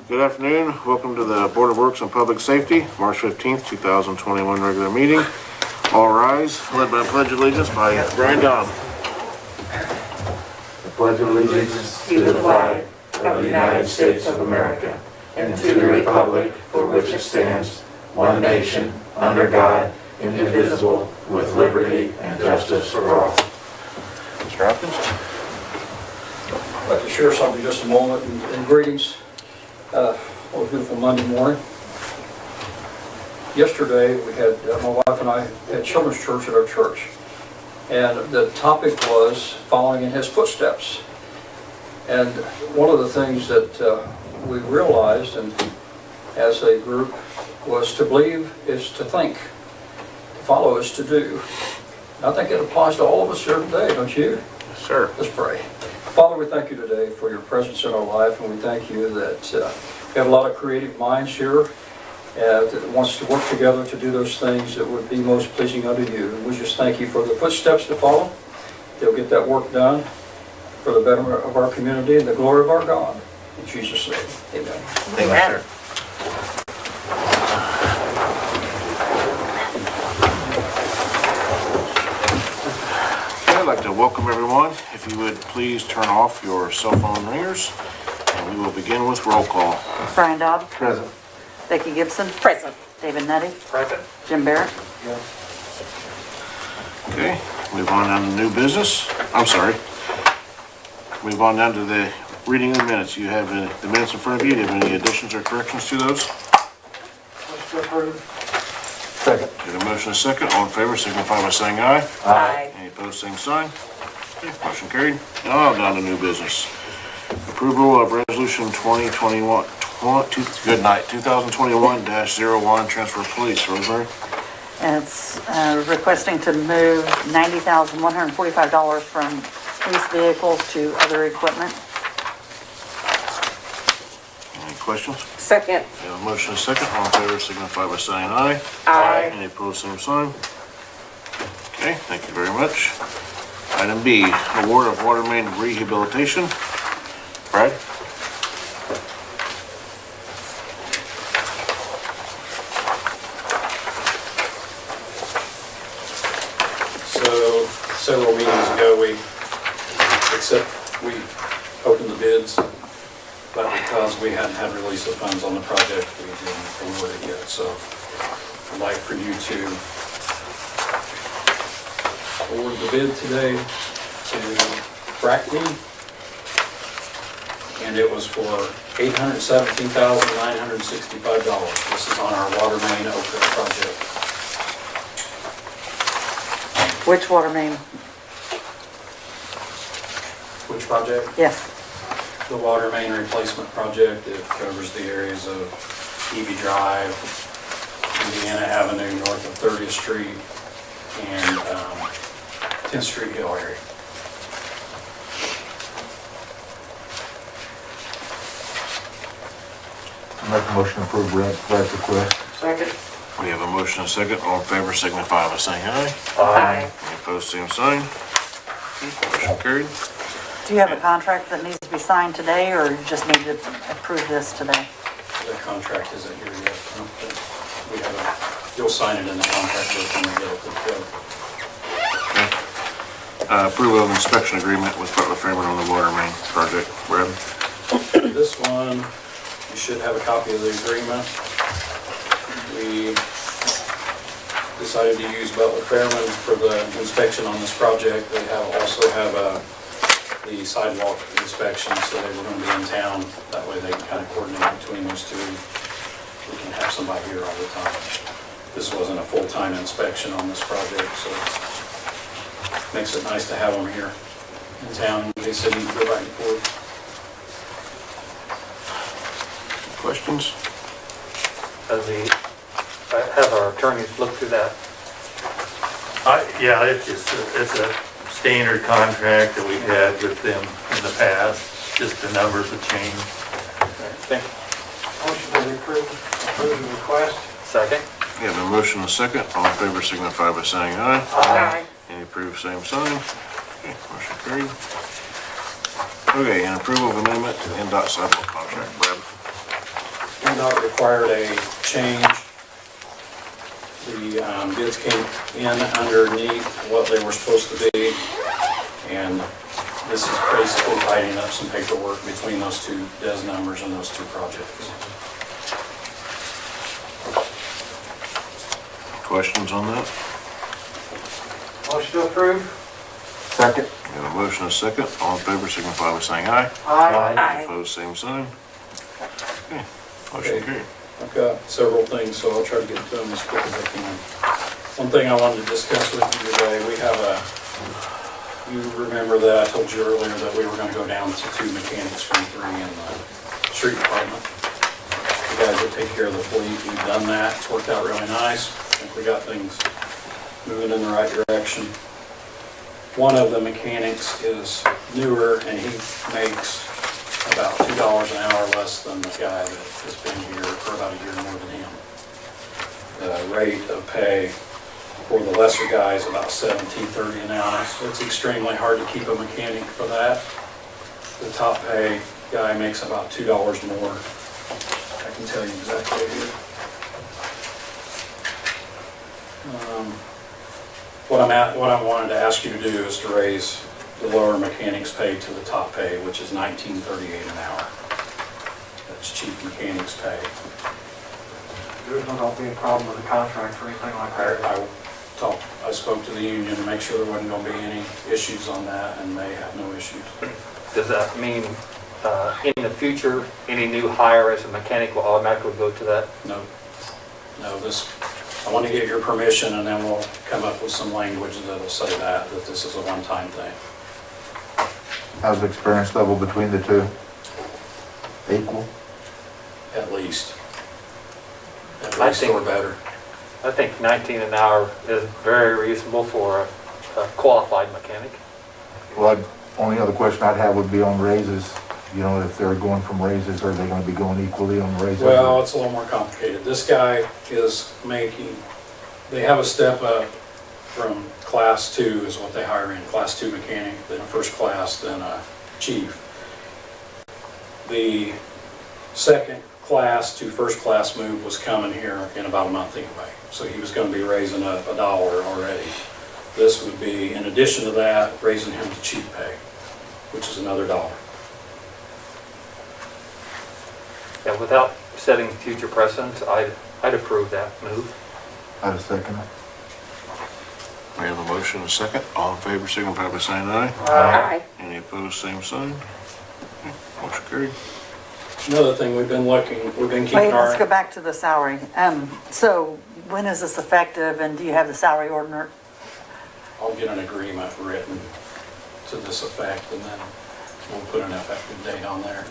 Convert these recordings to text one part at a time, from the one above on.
Good afternoon. Welcome to the Board of Works and Public Safety, March 15th, 2021 regular meeting. All rise, led by Pledge of Allegiance by Brian Dobb. I pledge allegiance to the flag of the United States of America and to the republic for which it stands, one nation, under God, indivisible, with liberty and justice for all. Mr. Hopkins? I'd like to share something just a moment and greetings. On a beautiful Monday morning. Yesterday, we had, my wife and I had children's church at our church. And the topic was following in his footsteps. And one of the things that we realized and as a group was to believe is to think. To follow is to do. And I think it applies to all of us here today, don't you? Yes, sir. Let's pray. Father, we thank you today for your presence in our life, and we thank you that we have a lot of creative minds here that wants to work together to do those things that would be most pleasing unto you. And we just thank you for the footsteps to follow. They'll get that work done for the betterment of our community and the glory of our God. In Jesus' name, amen. Thank you, sir. I'd like to welcome everyone. If you would please turn off your cell phone ringers, and we will begin with roll call. Brian Dobb. Present. Becky Gibson. Present. David Nutty. Present. Jim Barrett. Okay, move on down to new business. I'm sorry. Move on down to the reading of the minutes. You have the minutes in front of you. Do you have any additions or corrections to those? Second. Get a motion and a second. All in favor signify by saying aye. Aye. Any opposed, same sign. Okay, motion carried. Now down to new business. Approval of resolution 2021, 2021-01, transfer of police. Rosemary? And it's requesting to move $90,145 from police vehicles to other equipment. Any questions? Second. We have a motion and a second. All in favor signify by saying aye. Aye. Any opposed, same sign. Okay, thank you very much. Item B, award of water main rehabilitation. Brad? So, several meetings ago, we opened the bids, but because we hadn't had release of funds on the project, we didn't award it yet. So, I'd like for you to award the bid today to Brackney, and it was for $817,965. This is on our water main open project. Which water main? Which project? Yes. The water main replacement project. It covers the areas of Evie Drive, Indiana Avenue, north of 30th Street, and 10th Street Hill area. Make a motion to approve Brad's request. Second. We have a motion and a second. All in favor signify by saying aye. Aye. Any opposed, same sign. Motion carried. Do you have a contract that needs to be signed today, or you just need to approve this today? The contract isn't here yet. I don't think we have you'll sign it in the contract book when we get it put together. Approval of inspection agreement with Butler Fairman on the water main project. Brad? This one, you should have a copy of the agreement. We decided to use Butler Fairman for the inspection on this project. They also have the sidewalk inspection, so they were going to be in town. That way they can kind of coordinate between those two. We can have somebody here all the time. This wasn't a full-time inspection on this project, so makes it nice to have them here in town. They said you can go back and forth. Questions? Have our attorneys look through that? Yeah, it's a standard contract that we've had with them in the past, just the numbers have changed. Thank you. Motion to approve the request. Second? We have a motion and a second. All in favor signify by saying aye. Aye. Any approved, same sign. Okay, motion carried. Okay, and approval of amendment to the NDOT sidewalk contract. Brad? PennDOT required a change. The bids came in underneath what they were supposed to be, and this is basically tidying up some paperwork between those two DES numbers and those two projects. Questions on that? Motion to approve? Second. We have a motion and a second. All in favor, signify by saying aye. Aye. Opposed, same sign. Okay, motion Okay. carried. I've got several things, so I'll try to get to them as quick as I can. One thing I wanted to discuss with you today, we have you remember that I told you earlier that we were gonna go down to 2 mechanics from 3 in the street department. The guys that take care of the fleet, we've done that, it's worked out really nice. I think we got things moving in the right direction. One of the mechanics is newer and he makes about $2 an hour less than the guy that has been here for about a year more than him. The rate of pay for the lesser guy is about $17.30 an hour. So it's extremely hard to keep a mechanic for that. The top pay guy makes about $2 more. I can tell you exactly here. What I wanted to ask you to do is to raise the lower mechanics pay to the top pay, which is $19.38 an hour. That's chief mechanics pay. There's not gonna be a problem with the contract or anything like that. I spoke to the union to make sure there wasn't gonna be any issues on that, and they have no issues. Does that mean, in the future, any new hire as a mechanic will automatically go to that? No, I want to get your permission, and then we'll come up with some language that'll say that this is a one-time thing. How's the experience level between the two? Equal? At least. At I least think- or better. I think 19 an hour is very reasonable for a qualified mechanic. Well, only other question I'd have would be on raises. You know, if they're going from raises, are they gonna be going equally on raises? Well, it's a little more complicated. This guy is making, they have a step up from class 2 is what they hire in, class 2 mechanic, then a first class, then a chief. The second class to first class move was coming here in about a month anyway. So he was gonna be raising up $1 already. This would be, in addition to that, raising him to chief pay, which is another $1. Yeah, without setting future precedents, I'd approve that move. I'd second it. We have a motion and a second. All in favor, signify by saying aye. Aye. Any opposed, same sign. Okay, motion carried. Another thing, we've been keeping Wait, our. let's go back to the salary. So when is this effective and do you have the salary ordinance? I'll get an agreement written to this effect, and then we'll put an effective date on there.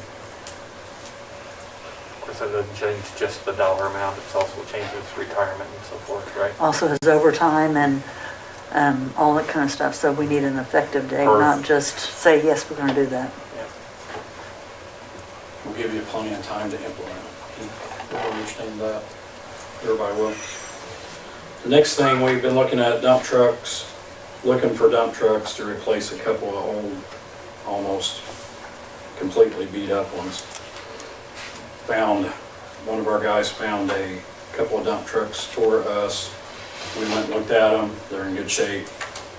Of course, it doesn't change just the dollar amount, it also changes retirement and so forth, right? Also has overtime and all that kind of stuff. So we need an effective date, not just say, yes, we're gonna do that. Yeah. We'll give you plenty of time to implement it. You'll understand that. Everybody will. The next thing, we've been looking at dump trucks, looking for dump trucks to replace a couple of old, almost completely beat up ones. One of our guys found a couple of dump trucks for us. We went and looked at them. They're in good shape.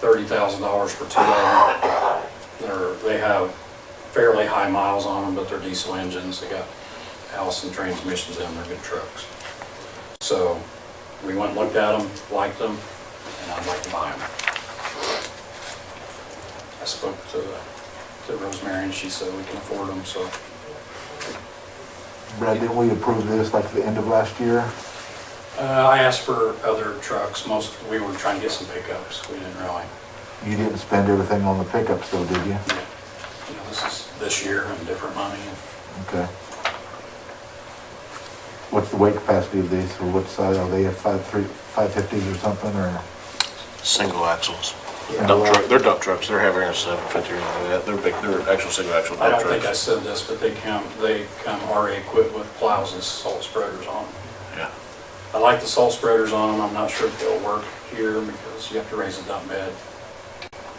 $30,000 for 2 of them. They have fairly high miles on them, but they're diesel engines. They got Allison transmissions in them. They're good trucks. So we went and looked at them, liked them, and I'd like to buy them. I spoke to Rosemary and she said we can afford them, so. Brad, didn't we approve this like the end of last year? I asked for other trucks. We were trying to get some pickups. We didn't really. You didn't spend everything on the pickups though, did you? You know, this is this year and different money. Okay. What's the weight capacity of these, or what size, are they at 550s or something, or? Single axles. Yeah. Dump truck, they're dump trucks. They're heavier than a 750 or anything like that. They're big, they're actual single axle I dump don't think I trucks. said this, but they come already equipped with plows and salt spreaders on them. Yeah. I like the salt spreaders on them. I'm not sure if they'll work here because you have to raise a dump bed.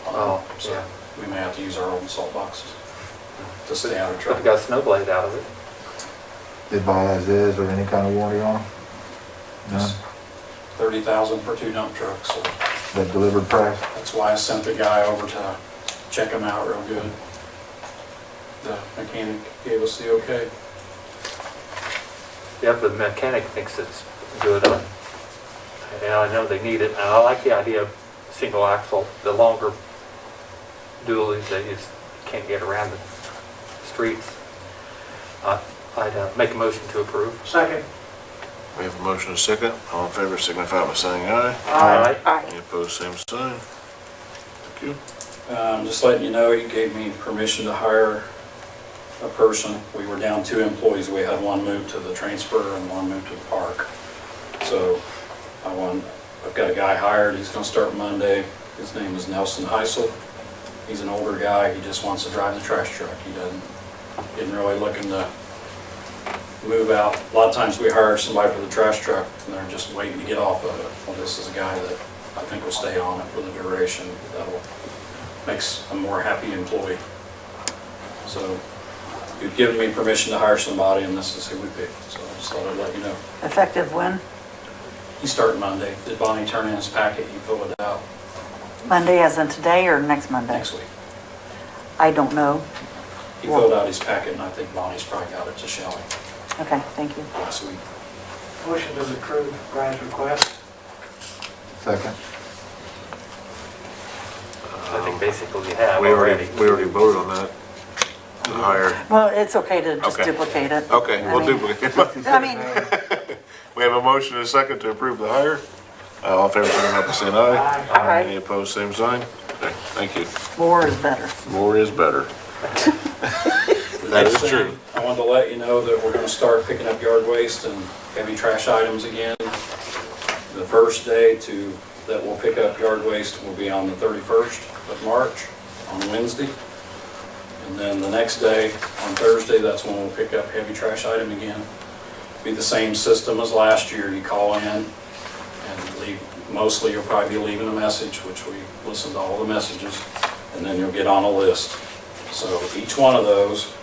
Oh, So yeah. we may have to use our own salt boxes to stay out of But trouble. got a snow blade out of it. I don't think I said this, but they come already equipped with plows and salt spreaders on them. I like the salt spreaders on them. I'm not sure if they'll work here because you have to raise a dump bed. So we may have to use our own salt boxes to stay out of trouble. They buy as is or any kind of warranty on them? No? 30,000 for 2 dump trucks, so That delivered price? that's why I sent the guy over to check them out real good. The mechanic gave us the okay. Yeah, if the mechanic thinks it's good, yeah, I know they need it, and I like the idea of single axle, the longer dualies that you just can't get around the streets. I'd make a motion to approve. Second. We have a motion and a second. All in favor signify by saying aye. Aye. Any opposed, same sign. Thank you. Just letting you know, he gave me permission to hire a person. We were down 2 employees. We had one move to the transfer and one move to the park. So I've got a guy hired. He's gonna start Monday. His name is Nelson Heisel. He's an older guy. He just wants to drive the trash truck. He isn't really looking to move out. A lot of times we hire somebody for the trash truck and they're just waiting to get off of it. Well, this is a guy that I think will stay on it for the duration. That'll makes a more happy employee. So you've given me permission to hire somebody and this is who we picked. So I just thought I'd let you know. Effective when? He's starting Monday. Did Bonnie turn in his packet? He filled it out Monday as in today or next Monday? next week. I don't know. He filled out his packet and I think Bonnie's probably got it to Shelley Okay, thank you. last week. Motion to approve Brian's request. Second. I think basically you have We already already. voted on that. The hire. Well, it's okay to just Okay. duplicate it. Okay, I we'll mean- duplicate. I mean, We have a motion and a second to approve the hire. All in favor signify by saying aye. Any opposed, same sign. Okay, thank you. more is better. More is better. That is Next thing, true. I wanted to let you know that we're gonna start picking up yard waste and heavy trash items again. The first day that we'll pick up yard waste will be on the 31st of March, on Wednesday. And then the next day, on Thursday, that's when we'll pick up heavy trash item again. Be the same system as last year. You call in and leave, mostly you'll probably be leaving a message, which we listen to all the messages, and then you'll get on a list. So each one of those,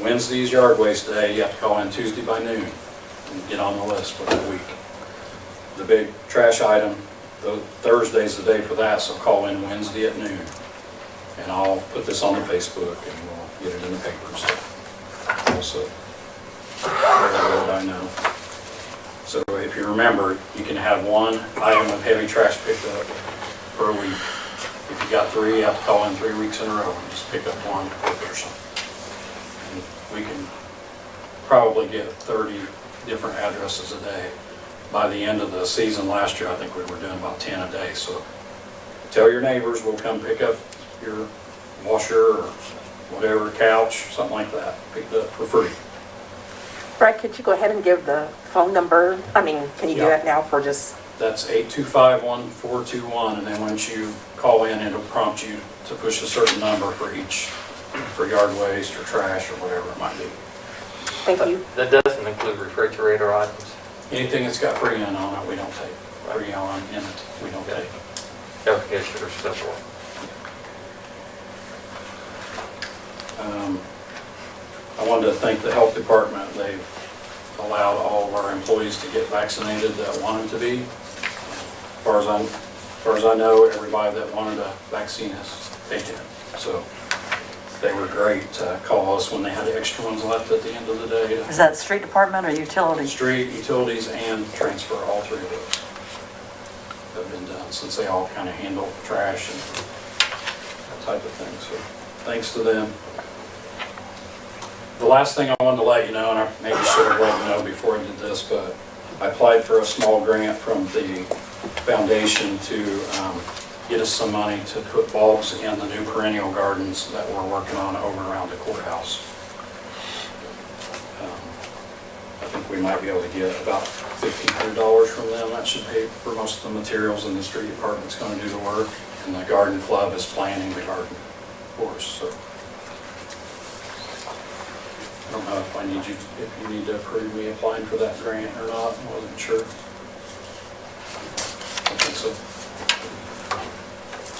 Wednesday's yard waste day, you have to call in Tuesday by noon and get on the list for that week. The big trash item, Thursday's the day for that, so call in Wednesday at noon. And I'll put this on the Facebook and we'll get it in the papers also. I know. So if you remember, you can have one item of heavy trash picked up per week. If you got 3, you have to call in 3 weeks in a row and just pick up one per person. And we can probably get 30 different addresses a day. By the end of the season last year, I think we were doing about 10 a day. So tell your neighbors, we'll come pick up your washer or whatever, couch, something like that, picked up for free. Brad, could you go ahead and give the phone number? I mean, can you do Yeah. that now for just, That's 825-1421, and then once you call in, it'll prompt you to push a certain number for yard waste or trash or whatever it might be. thank you. That doesn't include refrigerator items, Anything that's got Freon on it, we don't take. Freon in it, we don't take. air conditioner, so forth. I wanted to thank the health department. They've allowed all of our employees to get vaccinated that wanted to be. As far as I know, everybody that wanted a vaccine has taken it. So they were great to call us when they had extra ones left at the end of the day. Is that street department or utilities? Street, utilities, and transfer, all 3 of those have been done since they all kind of handle trash and that type of thing. So thanks to them. The last thing I wanted to let you know, and I maybe should have let you know before I did this, but I applied for a small grant from the foundation to get us some money to put bulbs in the new perennial gardens that we're working on over around the courthouse. I think we might be able to get about $1,500 from them. That should pay for most of the materials, and the street department's going to do the work, and the garden club is planting the garden for us. So I don't know if you need to approve me applying for that grant or not. I wasn't sure. I think so.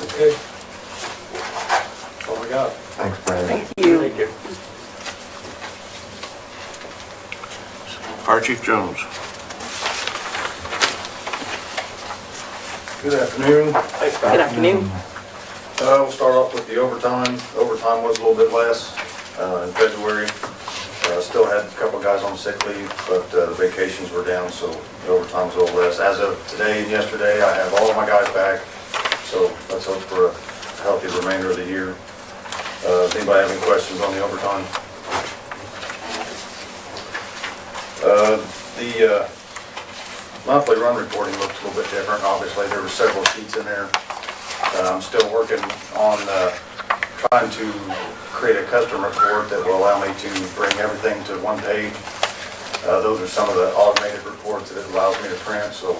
Okay. That's all I got. Thanks, Brad. Thank you. Thank you. Fire Chief Jones. Good afternoon. Good afternoon. We'll start off with the overtime. Overtime was a little bit less in February. Still had a couple of guys on sick leave, but the vacations were down, so the overtime was a little less. As of today and yesterday, I have all of my guys back, so let's hope for a healthy remainder of the year. Does anybody have any questions on the overtime? The monthly run reporting looks a little bit different. Obviously, there were several sheets in there. I'm still working on trying to create a custom report that will allow me to bring everything to one page. Those are some of the automated reports that it allows me to print, so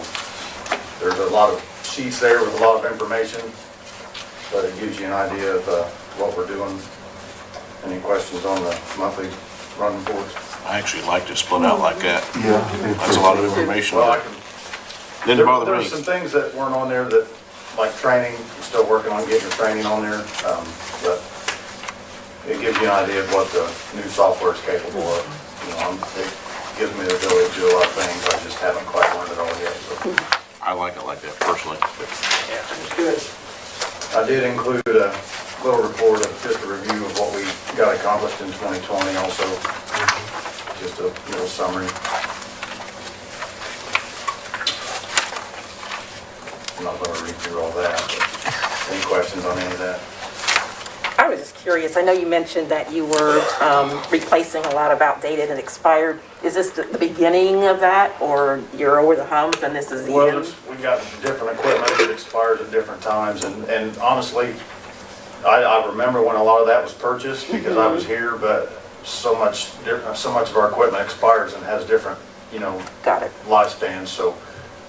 there's a lot of sheets there with a lot of information, but it gives you an idea of what we're doing. Any questions on the monthly run reports? I actually like to split out like that. Yeah. That's a lot of information. Well, I can Didn't bother There me. were some things that weren't on there that, like training, I'm still working on getting the training on there, but it gives you an idea of what the new software is capable of. You know, it gives me the ability to do a lot of things, I just haven't quite learned it all yet, so. I like it like that personally. Good. I did include a little report of just a review of what we got accomplished in 2020 also, just a little summary. I'm not going to read through all that, but any questions on any of that? I was just curious, I know you mentioned that you were replacing a lot of outdated and expired. Is this the beginning of that, or you're over the hump and this is the Well, end? we got different equipment that expires at different times, and honestly, I remember when a lot of that was purchased because I was here, but so much of our equipment expires and has different, you know, Got it. lifespans, so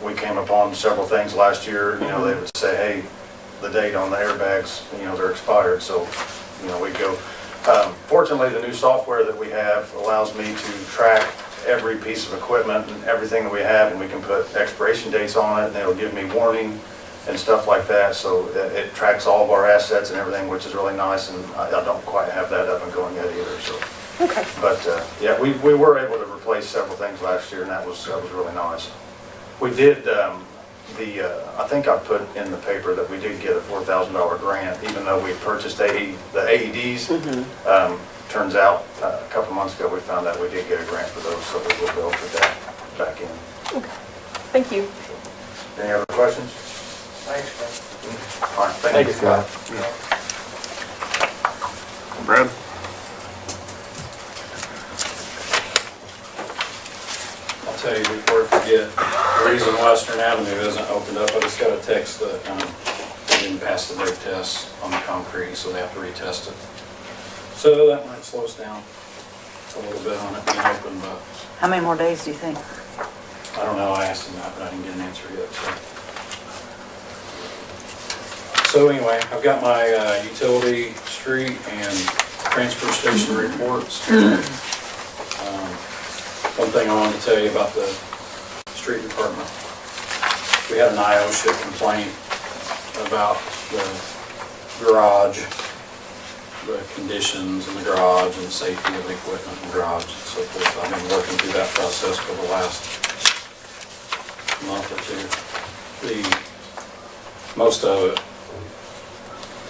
we came upon several things last year, you know, they would say, hey, the date on the airbags, you know, they're expired, so, you know, we'd go. Fortunately, the new software that we have allows me to track every piece of equipment and everything that we have, and we can put expiration dates on it, and it'll give me warning and stuff like that, so it tracks all of our assets and everything, which is really nice, and I don't quite have that up and going yet either, so. Okay. But, yeah, we were able to replace several things last year, and that was really nice. We did, I think I put in the paper that we did get a $4,000 grant, even though we purchased the AEDs. Turns out, a couple months ago, we found out we did get a grant for those, so we will be able to put that back in. Okay. Thank you. Any other questions? Thanks, Brad. All right, thank you. Scott. Brad? I'll tell you before I forget, the reason Western Avenue isn't opened up, I just got a text that they didn't pass the brake test on the concrete, so they have to retest it. So that might slow us down a little bit on it being open, but How many more days do you think? I don't know, I asked him that, but I didn't get an answer yet, so. So anyway, I've got my utility, street, and transfer station reports. One thing I wanted to tell you about the street department. We had an IOSHA complaint about the garage, the conditions in the garage and safety of the equipment in the garage and so forth. I've been working through that process for the last month or two. Most of it,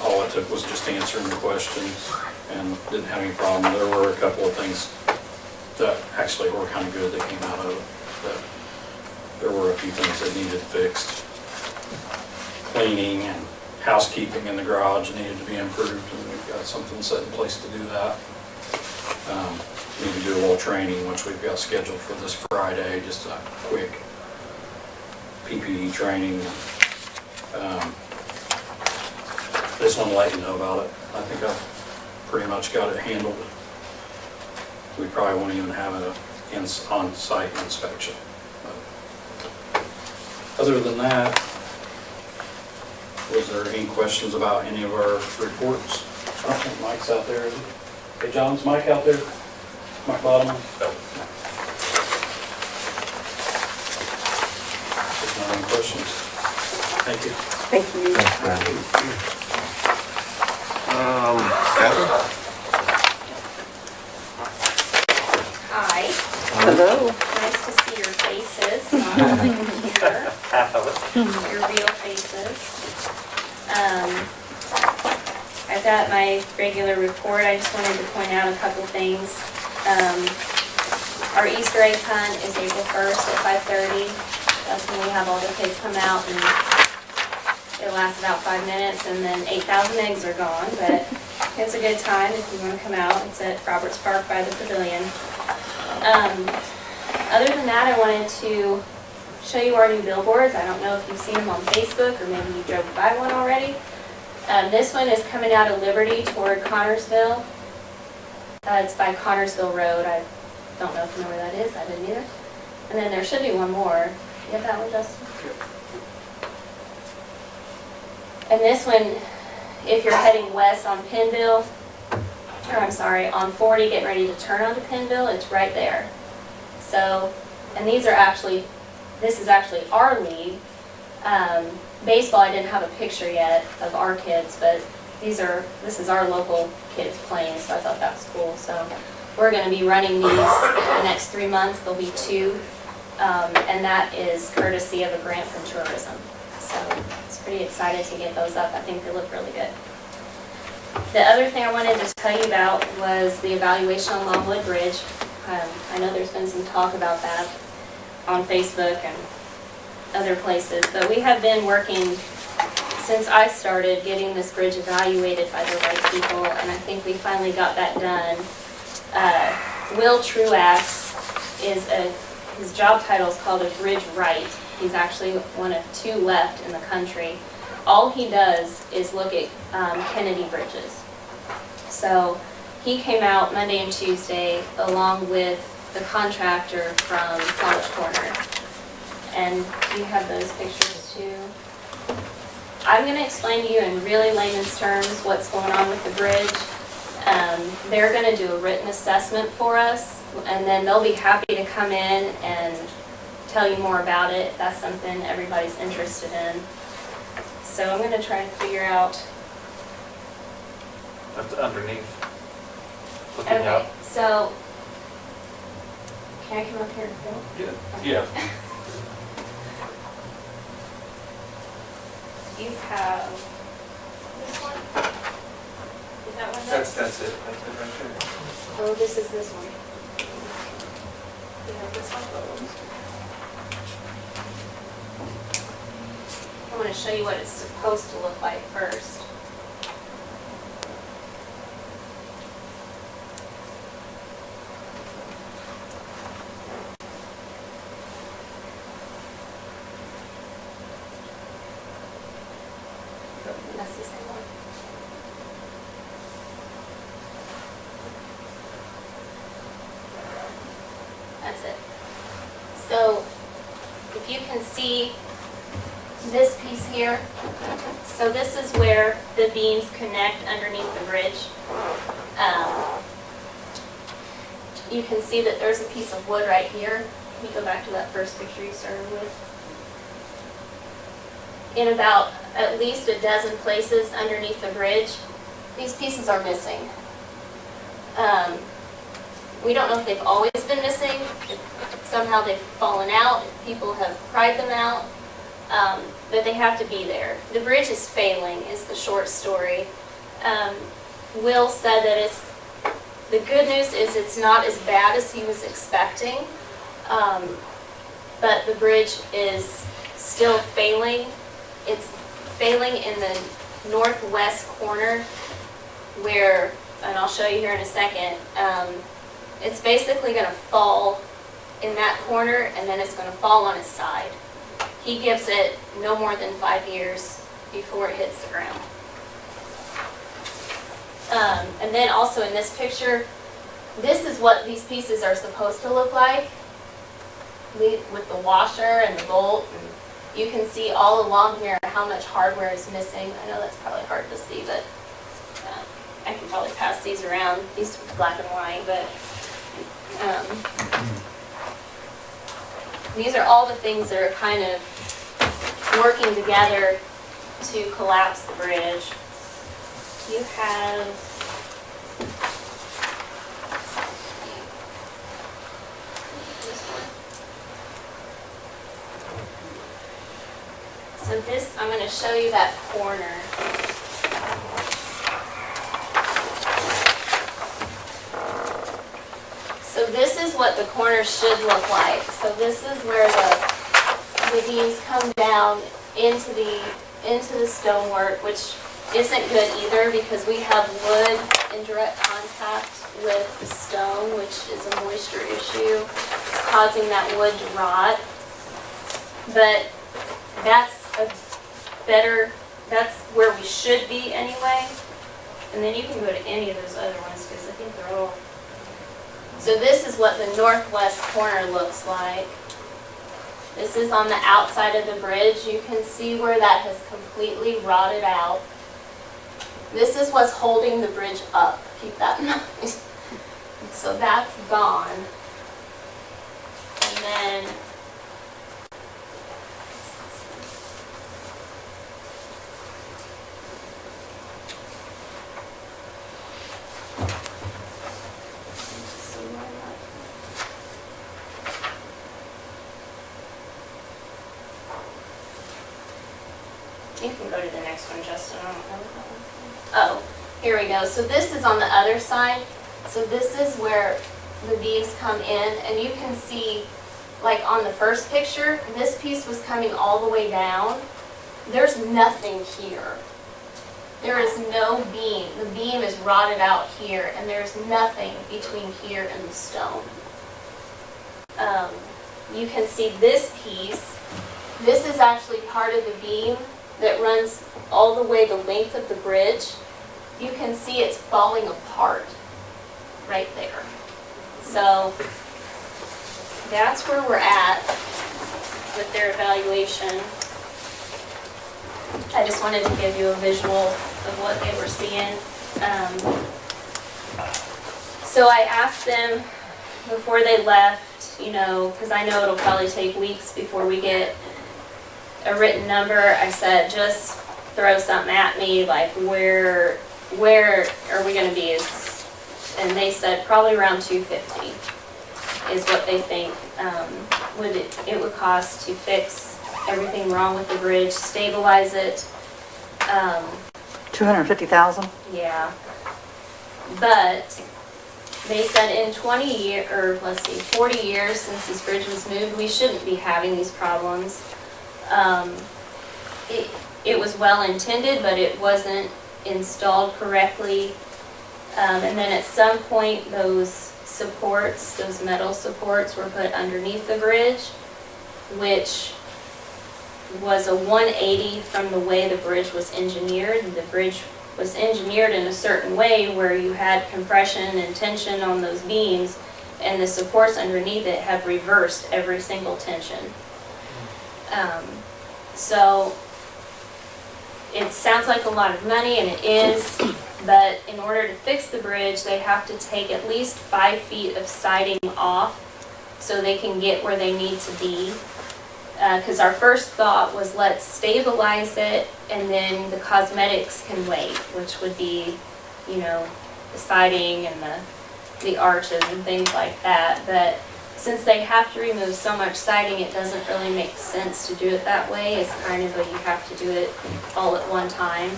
all it took was just answering the questions and didn't have any problem. There were a couple of things that actually were kind of good that came out of it. That there were a few things that needed fixed. Cleaning and housekeeping in the garage needed to be improved, and we've got something set in place to do that. Need to do a little training, which we've got scheduled for this Friday, just a quick PPE training. Just want to let you know about it. I think I've pretty much got it handled. We probably won't even have an on-site inspection. But other than that, was there any questions about any of our reports? I don't think Mike's out there, is he? Hey, John, is Mike out there? Mike Bottom? No. There's not any questions. Thank you. Thank you. Thanks, Brad. Catherine? Hi. Hello. Nice to see your faces, not on the computer, Half of it. your real faces. I've got my regular report. I just wanted to point out a couple things. Our Easter egg hunt is April 1st at 5:30. That's when we have all the kids come out, and it lasts about 5 minutes, and then 8,000 eggs are gone, but it's a good time if you want to come out. It's at Roberts Park by the pavilion. Other than that, I wanted to show you our new billboards. I don't know if you've seen them on Facebook, or maybe you drove by one already. This one is coming out of Liberty toward Connorsville. It's by Connorsville Road. I don't know if you know where that is. I didn't either. And then there should be one more. You have that one, Justin? And this one, if you're heading west on Pennville, or I'm sorry, on 40, getting ready to turn onto Pennville, it's right there. So, and these are actually, this is actually our league. Baseball, I didn't have a picture yet of our kids, but this is our local kids playing, so I thought that was cool. So we're going to be running these the next 3 months. There'll be 2, and that is courtesy of a grant from tourism. So I was pretty excited to get those up. I think they look really good. The other thing I wanted to tell you about was the evaluation on Longwood Bridge. I know there's been some talk about that on Facebook and other places, but we have been working since I started getting this bridge evaluated by the right people, and I think we finally got that done. Will Truax his job title is called a bridge right. He's actually one of 2 left in the country. All he does is look at Kennedy bridges. So he came out Monday and Tuesday along with the contractor from College Corner. And you have those pictures too. I'm going to explain to you in really layman's terms what's going on with the bridge. They're going to do a written assessment for us, and then they'll be happy to come in and tell you more about it if that's something everybody's interested in. So I'm going to try and figure out. That's underneath. Looking Okay, out. so can I come up here and film? Yeah. You have this one? Is that one? That's it. That's it right there. Oh, this is this one. You have this one? I want to show you what it's supposed to look like first. That's the same one. That's it. So if you can see this piece here, so this is where the beams connect underneath the bridge. You can see that there's a piece of wood right here. Can you go back to that first picture you started with? In about at least a dozen places underneath the bridge, these pieces are missing. We don't know if they've always been missing, if somehow they've fallen out, if people have pried them out, but they have to be there. The bridge is failing, is the short story. Will said that the good news is it's not as bad as he was expecting, but the bridge is still failing. It's failing in the northwest corner where, and I'll show you here in a second, it's basically going to fall in that corner and then it's going to fall on its side. He gives it no more than 5 years before it hits the ground. And then also in this picture, this is what these pieces are supposed to look like with the washer and the bolt. And you can see all along here how much hardware is missing. I know that's probably hard to see, but I can probably pass these around. These are black and white, but these are all the things that are kind of working together to collapse the bridge. You have So this, I'm gonna show you that corner. So this is what the corner should look like. So this is where the beams come down into the stonework, which isn't good either because we have wood in direct contact with the stone, which is a moisture issue. It's causing that wood to rot. But that's where we should be anyway. And then you can go to any of those other ones because I think they're all. So this is what the northwest corner looks like. This is on the outside of the bridge. You can see where that has completely rotted out. This is what's holding the bridge up. Keep that in mind. So that's gone. And then you can go to the next one, Justin. I don't know what that one is. Oh, here we go. So this is on the other side. So this is where the beams come in, and you can see, like on the first picture, this piece was coming all the way down. There's nothing here. There is no beam. The beam is rotted out here, and there's nothing between here and the stone. You can see this piece. This is actually part of the beam that runs all the way the length of the bridge. You can see it's falling apart right there. So that's where we're at with their evaluation. I just wanted to give you a visual of what they were seeing. So I asked them before they left, you know, because I know it'll probably take weeks before we get a written number. I said, just throw something at me, like where are we gonna be? And they said probably around 250 is what they think it would cost to fix everything wrong with the bridge, stabilize it. 250,000? Yeah. But they said in 40 years since this bridge was moved, we shouldn't be having these problems. It was well intended, but it wasn't installed correctly. And then at some point, those supports, those metal supports were put underneath the bridge, which was a 180 from the way the bridge was engineered. The bridge was engineered in a certain way where you had compression and tension on those beams, and the supports underneath it have reversed every single tension. So it sounds like a lot of money, and it is, but in order to fix the bridge, they have to take at least 5 feet of siding off so they can get where they need to be. Because our first thought was, let's stabilize it, and then the cosmetics can wait, which would be, you know, the siding and the arches and things like that. But since they have to remove so much siding, it doesn't really make sense to do it that way. It's kind of you have to do it all at one time.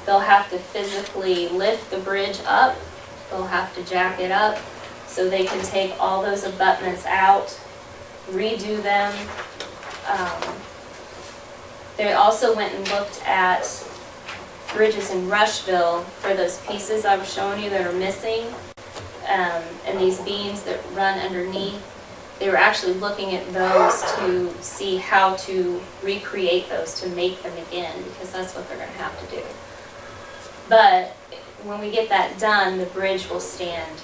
They'll have to physically lift the bridge up. They'll have to jack it up so they can take all those abutments out, redo them. They also went and looked at bridges in Rushville for those pieces I was showing you that are missing. And these beams that run underneath, they were actually looking at those to see how to recreate those to make them again, because that's what they're going to have to do. But when we get that done, the bridge will stand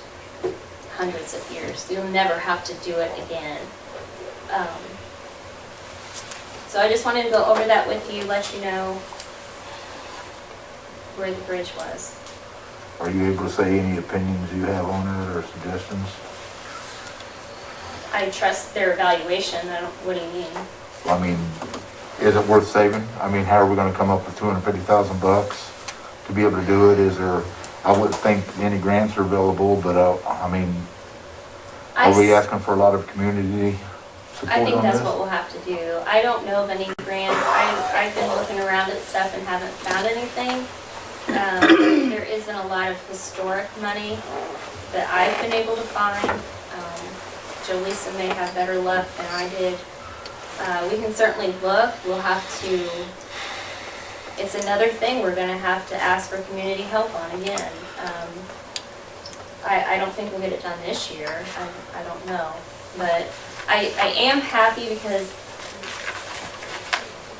hundreds of years. You'll never have to do it again. So I just wanted to go over that with you, let you know where the bridge was. Are you able to say any opinions you have on it or suggestions? I trust their evaluation. What do you mean? I mean, is it worth saving? I mean, how are we gonna come up with $250,000 to be able to do it? Is there, I wouldn't think any grants are available, but I mean. Are we asking for a lot of community support I think on that's this? what we'll have to do. I don't know of any grants. I've been looking around at stuff and haven't found anything. There isn't a lot of historic money that I've been able to find. Jolisa may have better luck than I did. We can certainly look. We'll have to, it's another thing we're gonna have to ask for community help on again. I don't think we'll get it done this year. I don't know. But I am happy because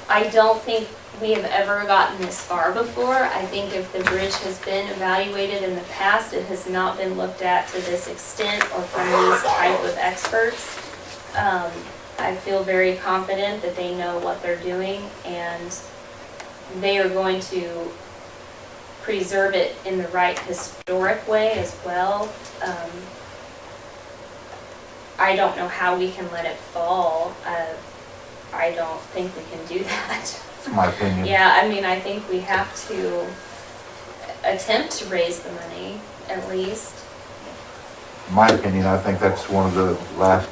I don't think we have ever gotten this far before. I think if the bridge has been evaluated in the past, it has not been looked at to this extent or from these type of experts. I feel very confident that they know what they're doing and they are going to preserve it in the right historic way as well. I don't know how we can let it fall. I don't think we can do that. That's my opinion. Yeah, I mean, I think we have to attempt to raise the money, at least. In my opinion, I think that's one of the last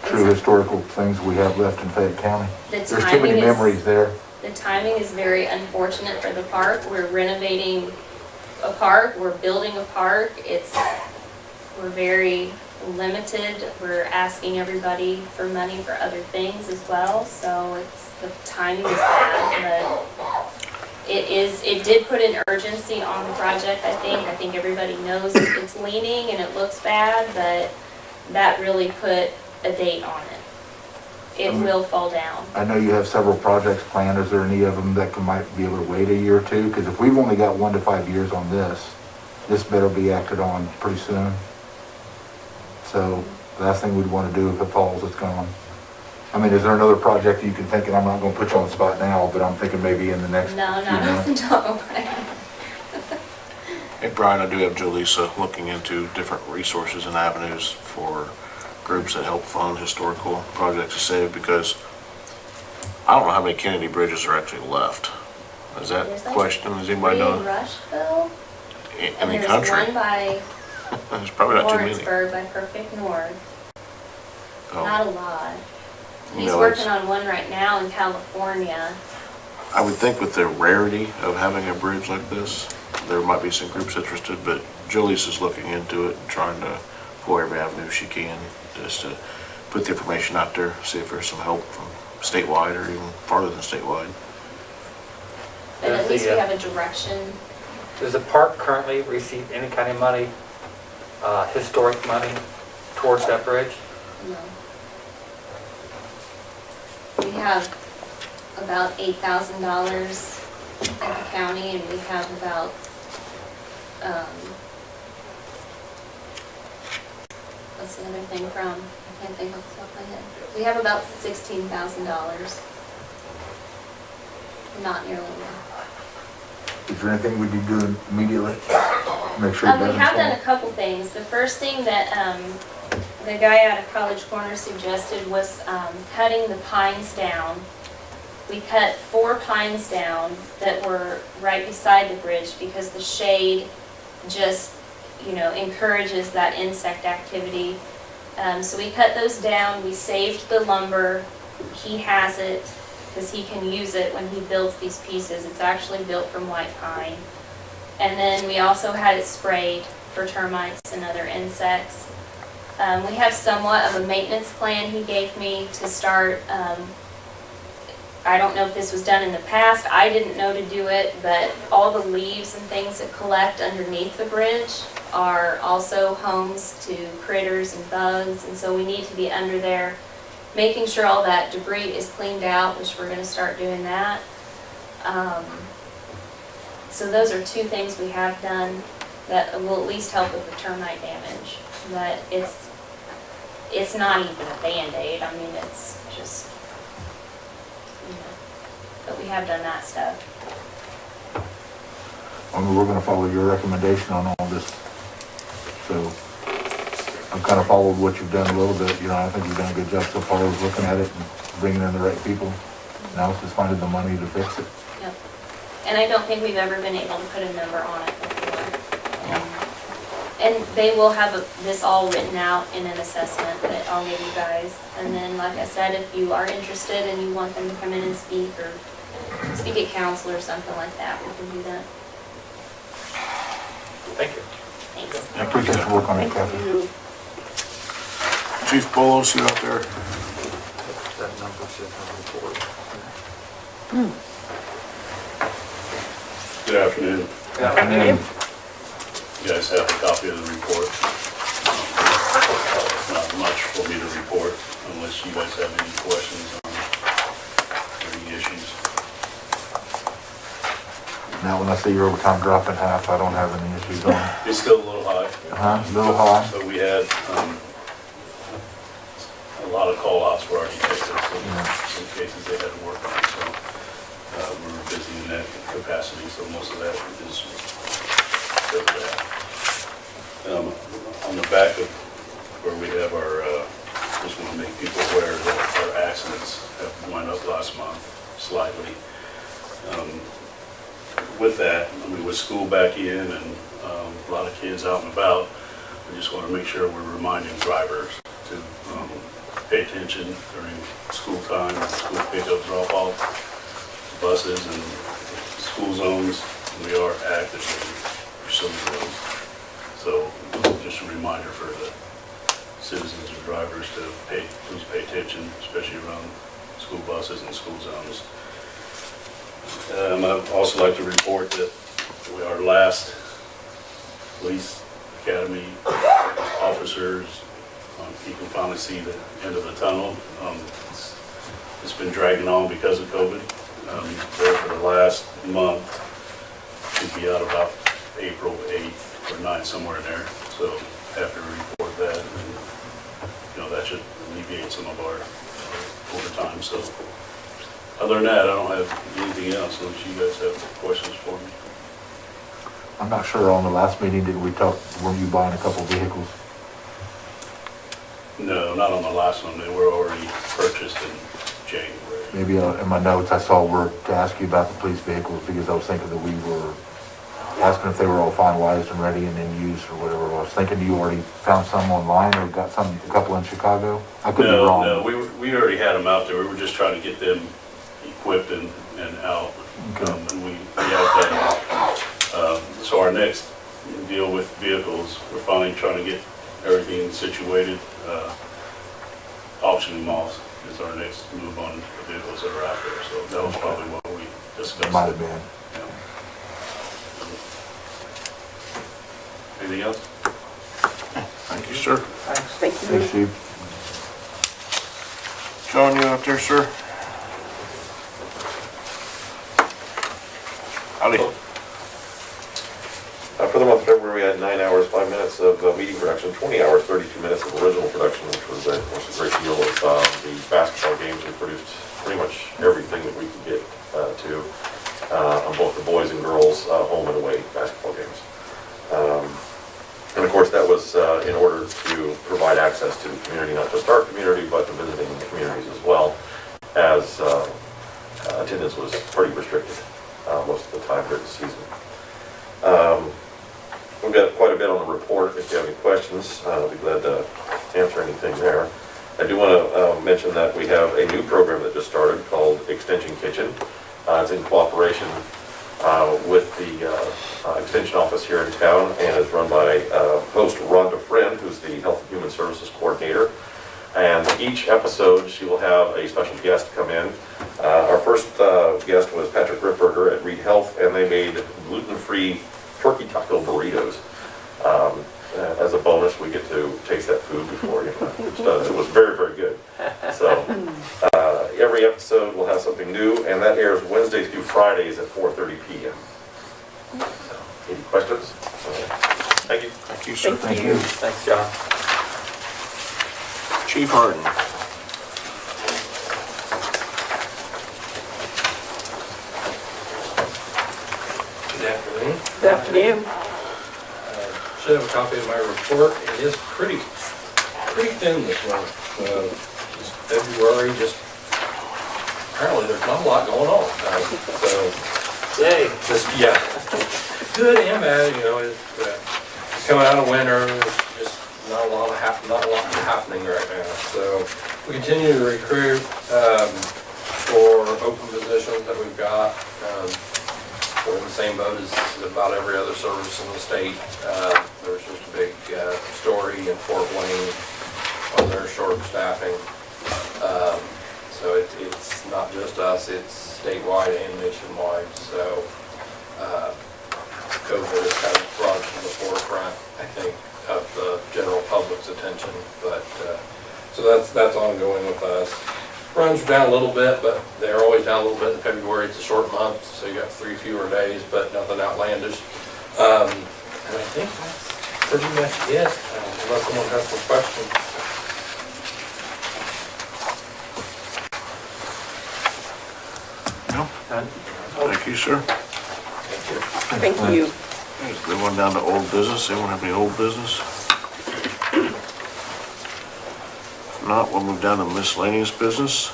true historical things we have left in Fayette County. There's too many memories there. The timing is very unfortunate for the park. We're renovating a park, we're building a park. We're very limited. We're asking everybody for money for other things as well, so the timing is bad, but it did put an urgency on the project, I think. I think everybody knows it's leaning and it looks bad, but that really put a date on it. It will fall down. I know you have several projects planned. Is there any of them that might be able to wait a year or two? Because if we've only got 1 to 5 years on this better be acted on pretty soon. So the last thing we'd want to do if it falls, it's gone. I mean, is there another project you can think of? I'm not going to put you on the spot now, but I'm thinking maybe in the next few No, months. not off the top of my head. Hey, Brian, I do have Jolisa looking into different resources and avenues for groups that help fund historical projects to save, because I don't know how many Kennedy bridges are actually left. Is that There's like question, does anybody Three in know? Rushville, In and the there's country? one by There's probably not too many. Lawrenceburg by Perfect North. Oh. Not a lot. He's No, working it's- on one right now in California. I would think with the rarity of having a bridge like this, there might be some groups interested, but Jolisa's looking into it and trying to pull every avenue she can, just to put the information out there, see if there's some help from statewide or even farther than statewide. But Does at least the, we have a direction. Does the park currently receive any kind of money, historic money towards that bridge? No. We have about $8,000 at the county, and we have about, what's the other thing from? I can't think off the top of my head. We have about $16,000. Not nearly enough. Is there anything we need to do immediately? Make sure it We doesn't have done fall? a couple things. The first thing that the guy out of College Corner suggested was cutting the pines down. We cut 4 pines down that were right beside the bridge because the shade just, encourages that insect activity. So we cut those down, we saved the lumber. He has it because he can use it when he builds these pieces. It's actually built from white pine. And then we also had it sprayed for termites and other insects. We have somewhat of a maintenance plan he gave me to start. I don't know if this was done in the past. I didn't know to do it, but all the leaves and things that collect underneath the bridge are also homes to critters and bugs. And so we need to be under there making sure all that debris is cleaned out, which we're going to start doing that. So those are 2 things we have done that will at least help with the termite damage. But it's not even a Band-Aid. I mean, it's just, but we have done that stuff. I mean, we're gonna follow your recommendation on all this. So I've kind of followed what you've done a little bit, I think you've done a good job so far of looking at it and bringing in the right people. Now it's just finding the money to fix it. Yep. And I don't think we've ever been able to put a number on it before. And they will have this all written out in an assessment that I'll give you guys. And then, like I said, if you are interested and you want them to come in and speak or speak at council or something like that, we can do that. Thank you. Thanks. I appreciate your work on it, Kathy. Chief Bolos, you out there? That number says on the board. Good afternoon. You guys have a copy of the report. Not much for me to report unless you guys have any questions on any issues. Now, when I see your overtime drop in half, I don't have any issues on it. It's still a little high. A little high. But we had a lot of call-outs for architects, so some cases they had to work on, so we were busy in that capacity, so most of that is still that. On the back of where we have our, just want to make people aware that our accidents have went up last month slightly. With that, I mean, with school back in and a lot of kids out and about, we just want to make sure we're reminding drivers to pay attention during school time, school pickup, drop-off, buses and school zones. We are actively pursuing those. So just a reminder for the citizens and drivers to please pay attention, especially around school buses and school zones. I'd also like to report that our last police academy officers, you can finally see the end of the tunnel. It's been dragging on because of COVID. There for the last month, should be out about April 8th or 9th, somewhere in there. So have to report that, and that should alleviate some of our overtime. So other than that, I don't have anything else unless you guys have questions for me. I'm not sure, on the last meeting, did we talk, were you buying a couple vehicles? No, not on the last one. They were already purchased in January. Maybe in my notes, I saw where to ask you about the police vehicles, because I was thinking that we were asking if they were all finalized and ready and in use or whatever. I was thinking you already found some online or got a couple in Chicago? I could be wrong. No, we already had them out there. We were just trying to get them equipped and out. Okay. And we have that. So our next deal with vehicles, we're finally trying to get everything situated. Auctioning them off is our next move on the vehicles that are out there. So that was probably what we discussed. Might have been. Yeah. Anything else? Thank you, sir. Thank you. Thanks, Chief. John, you out there, sir? Howdy. For the month of February, we had 9 hours, 5 minutes of media production, 20 hours, 32 minutes of original production, which was a great deal of the basketball games. We produced pretty much everything that we could get to on both the boys and girls home and away basketball games. And of course, that was in order to provide access to the community, not just our community, but the visiting communities as well, as attendance was pretty restricted most of the time during the season. We've got quite a bit on the report. If you have any questions, I'll be glad to answer anything there. I do want to mention that we have a new program that just started called Extension Kitchen. It's in cooperation with the Extension office here in town, and is run by host Rhonda Friend, who's the Health and Human Services Coordinator. And each episode, she will have a special guest come in. Our first guest was Patrick Ripberger at Reed Health, and they made gluten-free turkey taco burritos. As a bonus, we get to taste that food before it's done. It was very, very good. So every episode will have something new, and that airs Wednesdays through Fridays at 4:30 p.m. So, any questions? Thank you. Thank you, sir. Thank you. Thanks, John. Chief Harden. Good afternoon. Good afternoon. Should have a copy of my report. It is pretty thin this month. It's February, apparently there's not a lot going on. Yay. Yeah. Good and bad, coming out of winter, there's just not a lot happening right now. So we continue to recruit for open positions that we've got. We're in the same boat as about every other service in the state. There's just a big story in Fort Wayne on their short staffing. So it's not just us, it's statewide and nationwide. So COVID has kind of brought it to the forefront, I think, of the general public's attention. But so that's ongoing with us. Runs are down a little bit, but they're always down a little bit in February. It's a short month, so you got 3 fewer days, but nothing outlandish. And I think that's pretty much it, unless someone has some questions. No? Thank you, sir. Thank you. We went down to old business. Anyone have any old business? If not, we'll move down to miscellaneous business.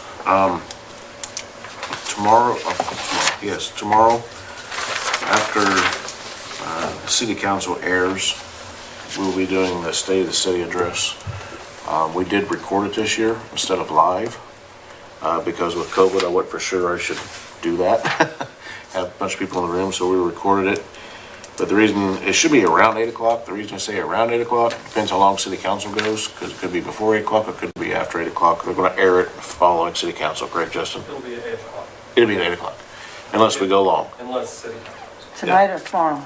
Tomorrow, after the city council airs, we'll be doing the State of the City address. We did record it this year instead of live, because with COVID, I wasn't for sure I should do that. Have a bunch of people in the room, so we recorded it. But the reason, it should be around 8 o'clock. The reason I say around 8 o'clock, depends how long city council goes, because it could be before 8 o'clock, it could be after 8 o'clock. They're gonna air it following city council, correct, Justin? It'll be at 8 o'clock, It'll be at 8 o'clock, unless we go long. unless city council. Tonight or tomorrow?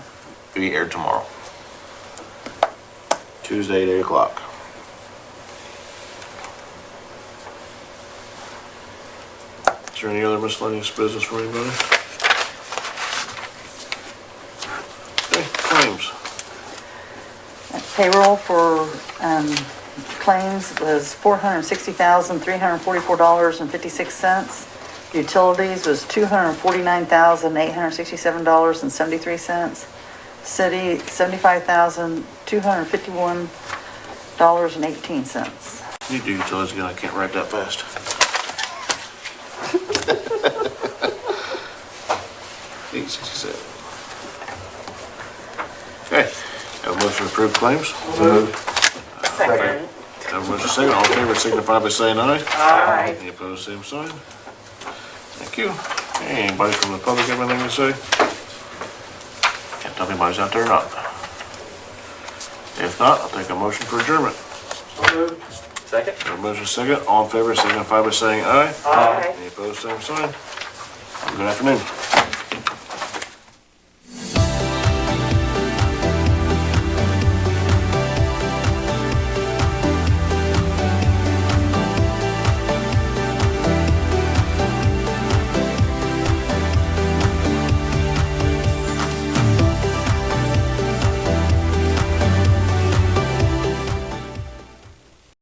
It'll be aired tomorrow. Tuesday at 8 o'clock. Is there any other miscellaneous business for anybody? Okay, claims. Payroll for claims was $460,344.56. Utilities was $249,867.73. City, $75,251.18. You do utilities again, I can't write that fast. $867. Okay, have a motion to approve claims? Second. Have a motion second, all in favor signify by saying aye. Aye. Any opposed, same sign. Thank you. Hey, anybody from the public have anything to say? Can't tell if anybody's out there or not. If not, I'll take a motion for adjournment. Second? Have a motion second, all in favor signify by saying aye. Aye. Any opposed, same sign. Have a good afternoon.